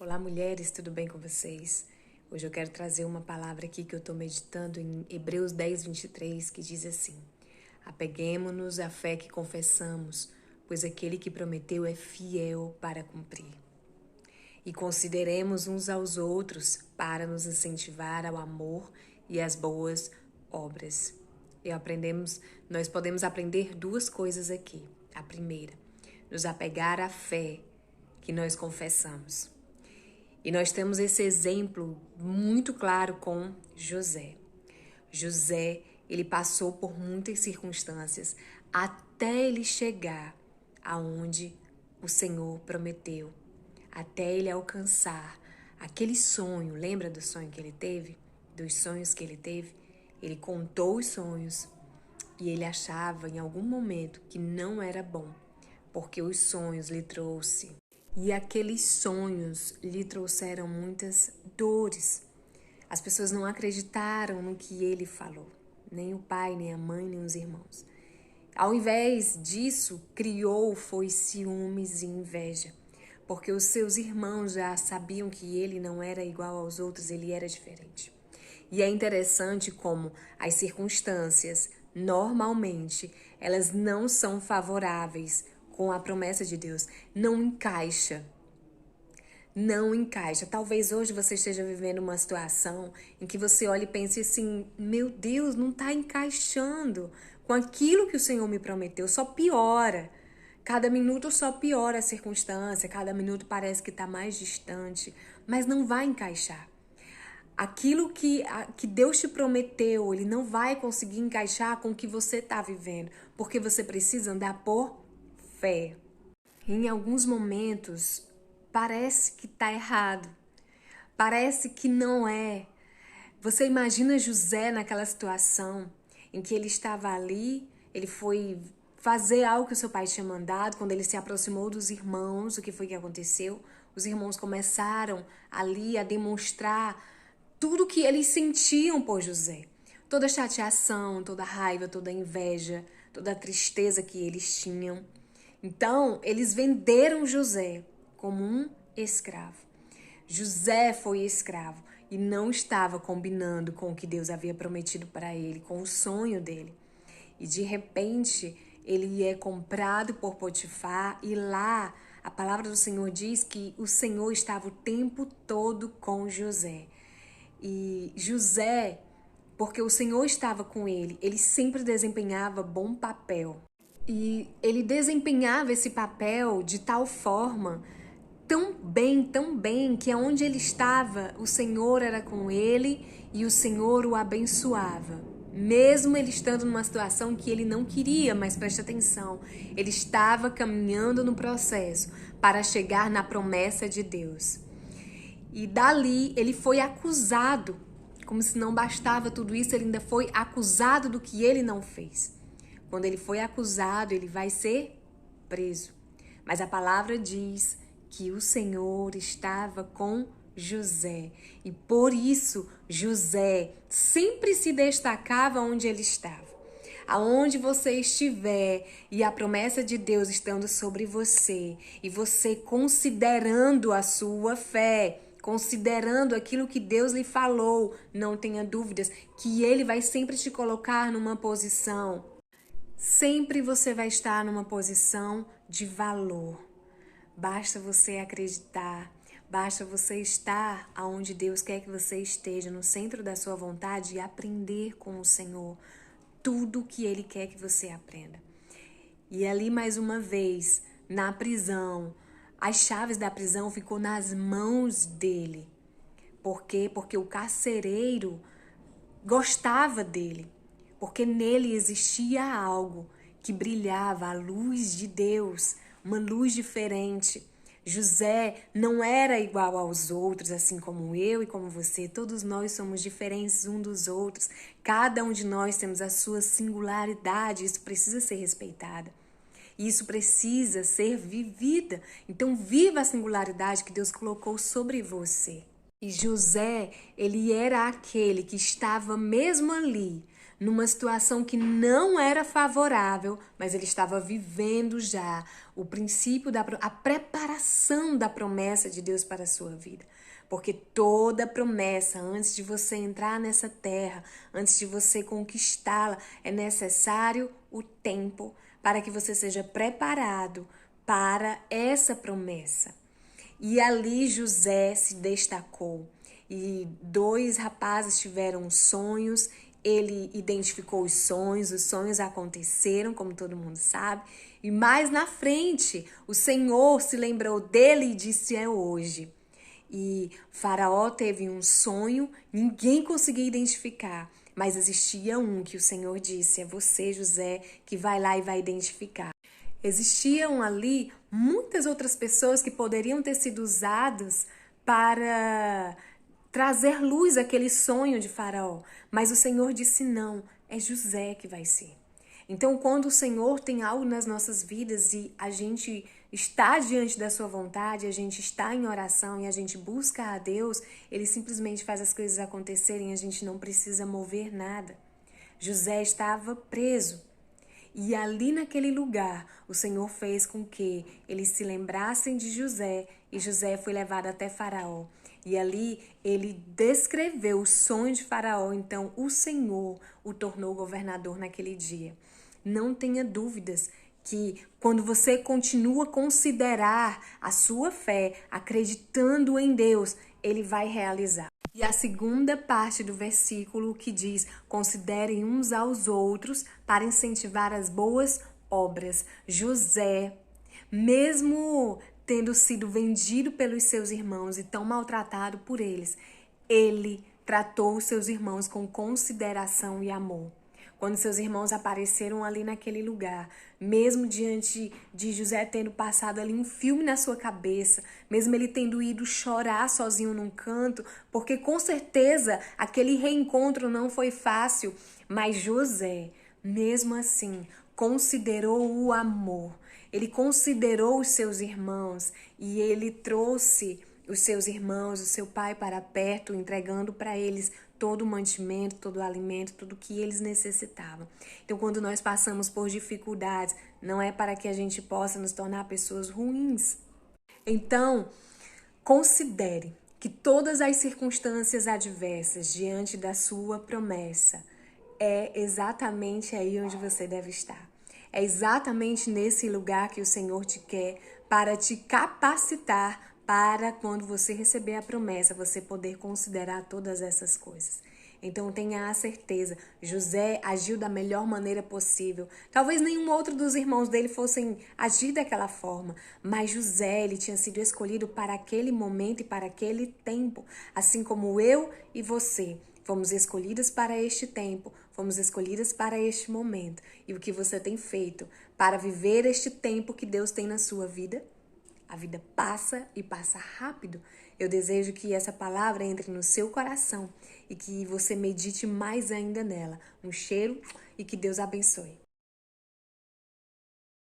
Olá, mulheres, tudo bem com vocês? Hoje eu quero trazer uma palavra aqui que eu estou meditando em Hebreus 10, 23, que diz assim: Apeguemo-nos à fé que confessamos, pois aquele que prometeu é fiel para cumprir. E consideremos uns aos outros para nos incentivar ao amor e às boas obras. Nós podemos aprender duas coisas aqui. A primeira, nos apegar à fé que nós confessamos. E nós temos esse exemplo muito claro com José. José, ele passou por muitas circunstâncias até ele chegar aonde o Senhor prometeu, até ele alcançar aquele sonho. Lembra do sonho que ele teve? Dos sonhos que ele teve? Ele contou os sonhos e ele achava em algum momento que não era bom, porque os sonhos lhe trouxe. E aqueles sonhos lhe trouxeram muitas dores. As pessoas não acreditaram no que ele falou, nem o pai, nem a mãe, nem os irmãos. Ao invés disso, foi ciúmes e inveja, porque os seus irmãos já sabiam que ele não era igual aos outros, ele era diferente. E é interessante como as circunstâncias, normalmente, elas não são favoráveis com a promessa de Deus. Não encaixa. Talvez hoje você esteja vivendo uma situação em que você olhe e pense assim: meu Deus, não está encaixando com aquilo que o Senhor me prometeu, só piora. Cada minuto só piora a circunstância, cada minuto parece que está mais distante, mas não vai encaixar. Aquilo que Deus te prometeu, Ele não vai conseguir encaixar com o que você está vivendo, porque você precisa andar por fé. Em alguns momentos, parece que está errado. Parece que não é. Você imagina José naquela situação em que ele estava ali, ele foi fazer algo que o seu pai tinha mandado. Quando ele se aproximou dos irmãos, o que foi que aconteceu? Os irmãos começaram ali a demonstrar tudo que eles sentiam por José. Toda a chateação, toda a raiva, toda a inveja, toda a tristeza que eles tinham. Então, eles venderam José como um escravo. José foi escravo e não estava combinando com o que Deus havia prometido para ele, com o sonho dele. E de repente, ele é comprado por Potifar e lá a palavra do Senhor diz que o Senhor estava o tempo todo com José. E José, porque o Senhor estava com ele, ele sempre desempenhava bom papel. E ele desempenhava esse papel de tal forma, tão bem, que aonde ele estava, o Senhor era com ele e o Senhor o abençoava. Mesmo ele estando numa situação que ele não queria, mas preste atenção, ele estava caminhando no processo para chegar na promessa de Deus. E dali ele foi acusado, como se não bastava tudo isso, ele ainda foi acusado do que ele não fez. Quando ele foi acusado, ele vai ser preso. Mas a palavra diz que o Senhor estava com José. E por isso, José sempre se destacava onde ele estava. Aonde você estiver e a promessa de Deus estando sobre você, e você considerando a sua fé, considerando aquilo que Deus lhe falou, não tenha dúvidas que Ele vai sempre te colocar numa posição. Sempre você vai estar numa posição de valor. Basta você acreditar, basta você estar aonde Deus quer que você esteja, no centro da sua vontade e aprender com o Senhor tudo que Ele quer que você aprenda. E ali mais uma vez, na prisão, as chaves da prisão ficou nas mãos dele. Por quê? Porque o carcereiro gostava dele. Porque nele existia algo que brilhava, a luz de Deus, uma luz diferente. José não era igual aos outros, assim como eu e como você. Todos nós somos diferentes uns dos outros. Cada um de nós temos a sua singularidade, isso precisa ser respeitado. Isso precisa ser vivida. Então, viva a singularidade que Deus colocou sobre você. E José, ele era aquele que estava mesmo ali, numa situação que não era favorável, mas ele estava vivendo já o princípio a preparação da promessa de Deus para a sua vida. Porque toda promessa, antes de você entrar nessa terra, antes de você conquistá-la, é necessário o tempo para que você seja preparado para essa promessa. E ali José se destacou. E dois rapazes tiveram sonhos, ele identificou os sonhos aconteceram, como todo mundo sabe. E mais na frente, o Senhor se lembrou dele e disse: é hoje. E Faraó teve um sonho, ninguém conseguia identificar, mas existia um que o Senhor disse: é você, José, que vai lá e vai identificar. Existiam ali muitas outras pessoas que poderiam ter sido usadas para trazer luz àquele sonho de Faraó, mas o Senhor disse: não, é José que vai ser. Então, quando o Senhor tem algo nas nossas vidas e a gente está diante da sua vontade, a gente está em oração e a gente busca a Deus, Ele simplesmente faz as coisas acontecerem, a gente não precisa mover nada. José estava preso. E ali naquele lugar, o Senhor fez com que eles se lembrassem de José, e José foi levado até Faraó. E ali ele descreveu o sonho de Faraó, então o Senhor o tornou governador naquele dia. Não tenha dúvidas que quando você continua a considerar a sua fé, acreditando em Deus, Ele vai realizar. E a segunda parte do versículo que diz: considerem uns aos outros para incentivar as boas obras. José, mesmo tendo sido vendido pelos seus irmãos e tão maltratado por eles, ele tratou os seus irmãos com consideração e amor. Quando seus irmãos apareceram ali naquele lugar, mesmo diante de José tendo passado ali um filme na sua cabeça, mesmo ele tendo ido chorar sozinho num canto, porque com certeza aquele reencontro não foi fácil, mas José, mesmo assim, considerou o amor. Ele considerou os seus irmãos e ele trouxe os seus irmãos, o seu pai para perto, entregando para eles todo o mantimento, todo o alimento, tudo o que eles necessitavam. Então, quando nós passamos por dificuldades, não é para que a gente possa nos tornar pessoas ruins. Então, considere que todas as circunstâncias adversas diante da sua promessa é exatamente aí onde você deve estar. É exatamente nesse lugar que o Senhor te quer para te capacitar para quando você receber a promessa, você poder considerar todas essas coisas. Então tenha a certeza, José agiu da melhor maneira possível. Talvez nenhum outro dos irmãos dele fossem agir daquela forma, mas José, ele tinha sido escolhido para aquele momento e para aquele tempo, assim como eu e você. Fomos escolhidas para este tempo, fomos escolhidas para este momento. E o que você tem feito para viver este tempo que Deus tem na sua vida? A vida passa e passa rápido. Eu desejo que essa palavra entre no seu coração e que você medite mais ainda nela. Um cheiro e que Deus abençoe.